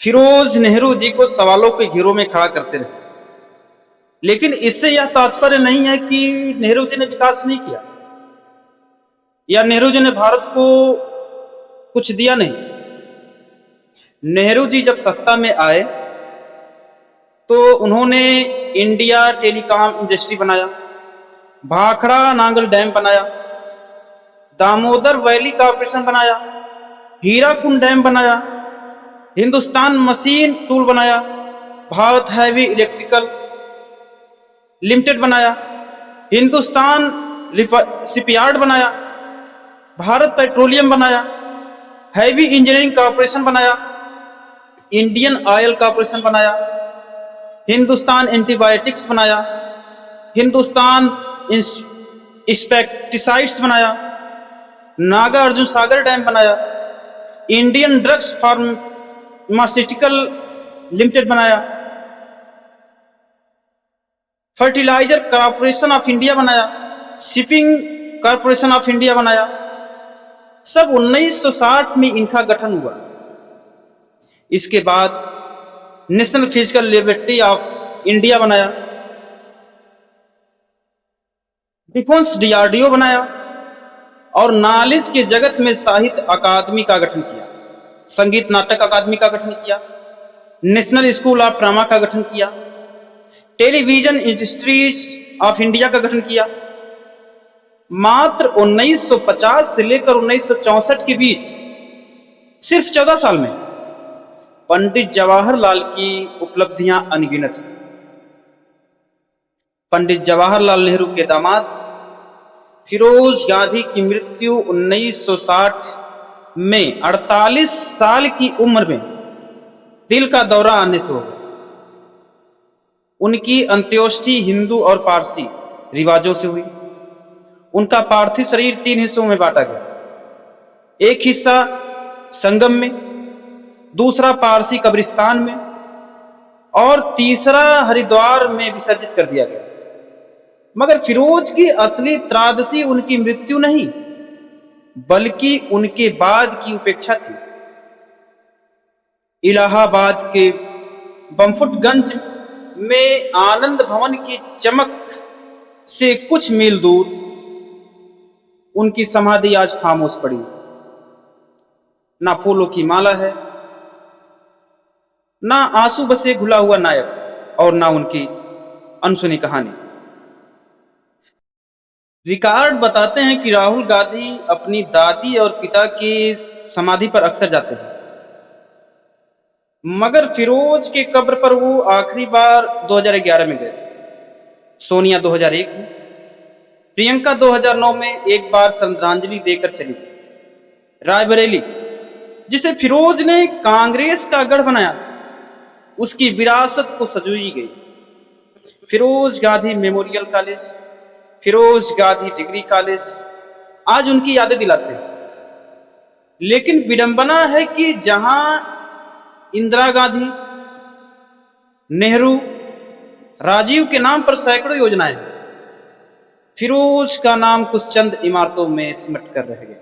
फिरोज नेहरू जी को सवालों के घेरों में खड़ा करते रहे, लेकिन इससे यह तात्पर्य नहीं है कि नेहरू जी ने विकास नहीं किया या नेहरू जी ने भारत को कुछ दिया नहीं। नेहरू जी जब सत्ता में आए तो उन्होंने इंडिया टेलीकॉम इंडस्ट्री बनाया, भाखड़ा नांगल डैम बनाया, दामोदर वैली कॉर्पोरेशन बनाया, हीराकुंड डैम बनाया, हिंदुस्तान मशीन टूल बनाया, भारत हैवी इलेक्ट्रिकल लिमिटेड बनाया, हिंदुस्तान शिपयार्ड बनाया, भारत पेट्रोलियम बनाया, हैवी इंजीनियरिंग कॉर्पोरेशन बनाया, इंडियन ऑयल कॉर्पोरेशन बनाया, हिंदुस्तान एंटीबायोटिक्स बनाया, हिंदुस्तान इंसेक्टिसाइड्स बनाया, नागा अर्जुन सागर डैम बनाया, इंडियन ड्रग्स फार्मास्यूटिकल लिमिटेड बनाया, फर्टिलाइजर कॉर्पोरेशन ऑफ इंडिया बनाया, शिपिंग कॉर्पोरेशन ऑफ इंडिया बनाया। सब 1960 में इनका गठन हुआ। इसके बाद national physical liberty of India बनाया, डिफेंस डीआरडीओ बनाया और नॉलेज के जगत में साहित्य अकादमी का गठन किया, संगीत नाटक अकादमी का गठन किया, नेशनल स्कूल ऑफ ड्रामा का गठन किया, टेलीविजन इंडस्ट्रीज ऑफ इंडिया का गठन किया। मात्र 1950 से लेकर 1964 के बीच सिर्फ 14 साल में पंडित जवाहरलाल की उपलब्धियां अनगिनत हैं। पंडित जवाहरलाल नेहरू के दामाद फिरोज गांधी की मृत्यु 1960 में 48 साल की उम्र में दिल का दौरा आने से हो गया। उनकी अंत्येष्टि हिंदू और पारसी रिवाजों से हुई। उनका पार्थिव शरीर 3 हिस्सों में बांटा गया। एक हिस्सा संगम में, दूसरा पारसी कब्रिस्तान में और तीसरा हरिद्वार में विसर्जित कर दिया गया। मगर फिरोज की असली त्रादसी उनकी मृत्यु नहीं, बल्कि उनके बाद की उपेक्षा थी। इलाहाबाद के बमफुटगंज में आनंद भवन की चमक से कुछ मील दूर उनकी समाधि आज खामोश पड़ी। ना फूलों की माला है, ना आंसू बसे घुला हुआ नायक और ना उनकी अनसुनी कहानी। रिकॉर्ड बताते हैं कि राहुल गांधी अपनी दादी और पिता की समाधि पर अक्सर जाते हैं, मगर फिरोज के कब्र पर वो आखिरी बार 2011 में गए थे, सोनिया 2001 में, प्रियंका 2009 में एक बार श्रद्धांजलि देकर चली गई। रायबरेली, जिसे फिरोज ने कांग्रेस का गढ़ बनाया, उसकी विरासत को सजोई गई। Feroze Gandhi memorial college, Feroze Gandhi degree college आज उनकी यादें दिलाते हैं। लेकिन विडंबना है कि जहां इंदिरा गांधी, नेहरू, राजीव के नाम पर सैकड़ों योजनाएं, फिरोज का नाम कुछ चंद इमारतों में सिमट कर रह गया।